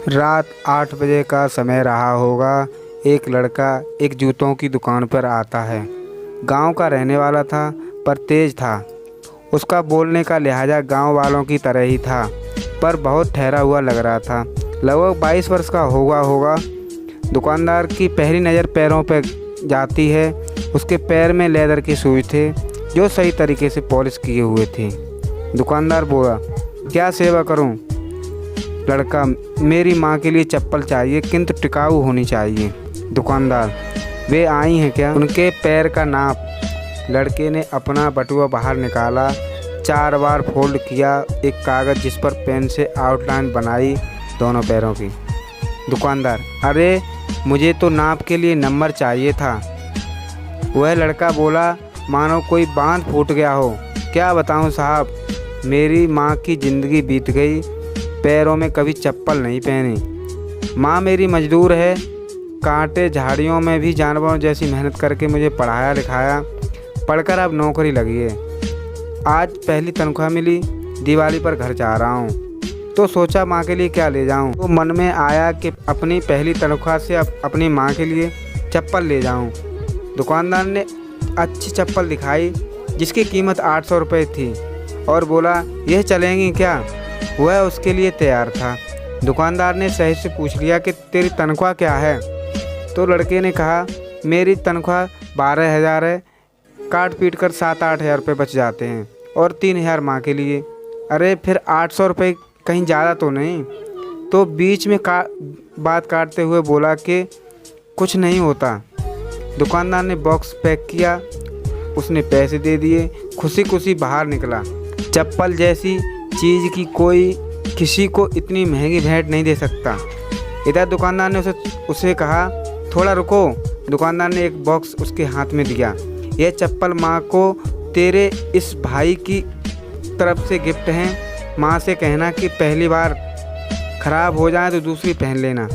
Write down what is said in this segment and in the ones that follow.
रात 8 बजे का समय रहा होगा। एक लड़का एक जूतों की दुकान पर आता है। गांव का रहने वाला था पर तेज था। उसका बोलने का लहजा गांव वालों की तरह ही था पर बहुत ठहरा हुआ लग रहा था। लगभग 22 वर्ष का होगा। दुकानदार की पहली नज़र पैरों पर जाती है। उसके पैर में लेदर के शूज थे जो सही तरीके से पॉलिश किए हुए थे। दुकानदार बोला, क्या सेवा करूं? लड़का, मेरी माँ के लिए चप्पल चाहिए किंतु टिकाऊ होनी चाहिए। दुकानदार, वे आई हैं क्या? उनके पैर का नाप। लड़के ने अपना बटुआ बाहर निकाला, 4 बार फोल्ड किया एक कागज़ जिस पर पेन से आउटलाइन बनाई दोनों पैरों की। दुकानदार, अरे मुझे तो नाप के लिए नंबर चाहिए था। वह लड़का बोला मानो कोई बांध फूट गया हो। क्या बताऊं साहब, मेरी माँ की ज़िंदगी बीत गई, पैरों में कभी चप्पल नहीं पहनी। माँ मेरी मजदूर है, कांटे झाड़ियों में भी जानवरों जैसी मेहनत करके मुझे पढ़ाया लिखाया, पढ़कर अब नौकरी लगी है। आज पहली तनख्वाह मिली, दिवाली पर घर जा रहा हूँ तो सोचा माँ के लिए क्या ले जाऊँ। तो मन में आया कि अपनी पहली तनख्वाह से अपनी माँ के लिए चप्पल ले जाऊँ। दुकानदार ने अच्छी चप्पल दिखाई जिसकी कीमत 800 रुपये थी और बोला, यह चलेंगी क्या? वह उसके लिए तैयार था। दुकानदार ने सही से पूछ लिया कि तेरी तनख्वाह क्या है? तो लड़के ने कहा, मेरी तनख्वाह 12,000 है, काट पीट कर 7-8 हज़ार रुपये बच जाते हैं और 3,000 माँ के लिए। अरे फिर 800 रुपये कहीं ज़्यादा तो नहीं? तो बीच में बात काटते हुए बोला कि कुछ नहीं होता। दुकानदार ने बॉक्स पैक किया, उसने पैसे दे दिए, खुशी खुशी बाहर निकला। चप्पल जैसी चीज़ की कोई किसी को इतनी महंगी भेंट नहीं दे सकता। इधर दुकानदार ने उसे कहा, थोड़ा रुको। दुकानदार ने एक बॉक्स उसके हाथ में दिया। यह चप्पल माँ को तेरे इस भाई की तरफ से गिफ्ट हैं। माँ से कहना कि पहली बार ख़राब हो जाए तो दूसरी पहन लेना,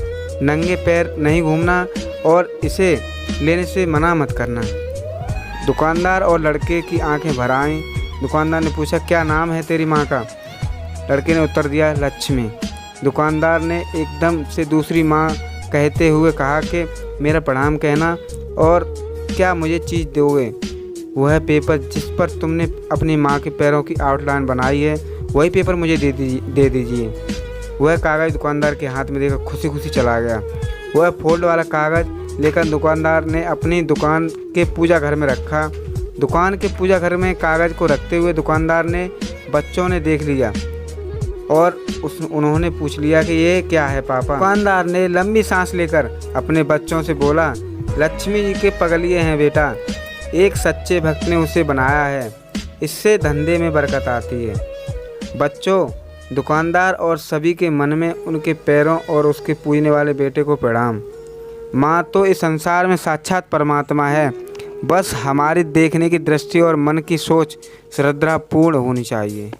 नंगे पैर नहीं घूमना और इसे लेने से मना मत करना। दुकानदार और लड़के की आंखें भर आईं। दुकानदार ने पूछा, क्या नाम है तेरी माँ का? लड़के ने उत्तर दिया, लक्ष्मी। दुकानदार ने एकदम से दूसरी माँ कहते हुए कहा कि मेरा प्रणाम कहना और क्या मुझे चीज़ दोगे? वह पेपर जिस पर तुमने अपनी माँ के पैरों की आउटलाइन बनाई है वही पेपर मुझे दे दीजिए। वह कागज़ दुकानदार के हाथ में देकर खुशी खुशी चला गया। वह फोल्ड वाला कागज़ लेकर दुकानदार ने अपनी दुकान के पूजा घर में रखा। दुकान के पूजा घर में कागज़ को रखते हुए दुकानदार ने बच्चों ने देख लिया और उन्होंने पूछ लिया कि ये क्या है पापा? दुकानदार ने लंबी सांस लेकर अपने बच्चों से बोला, लक्ष्मी जी के पगलिए हैं बेटा, एक सच्चे भक्त ने उसे बनाया है, इससे धंधे में बरकत आती है। बच्चों, दुकानदार और सभी के मन में उनके पैरों और उसके पूजने वाले बेटे को प्रणाम। माँ तो इस संसार में साक्षात परमात्मा है, बस हमारी देखने की दृष्टि और मन की सोच श्रद्धापूर्ण होनी चाहिए।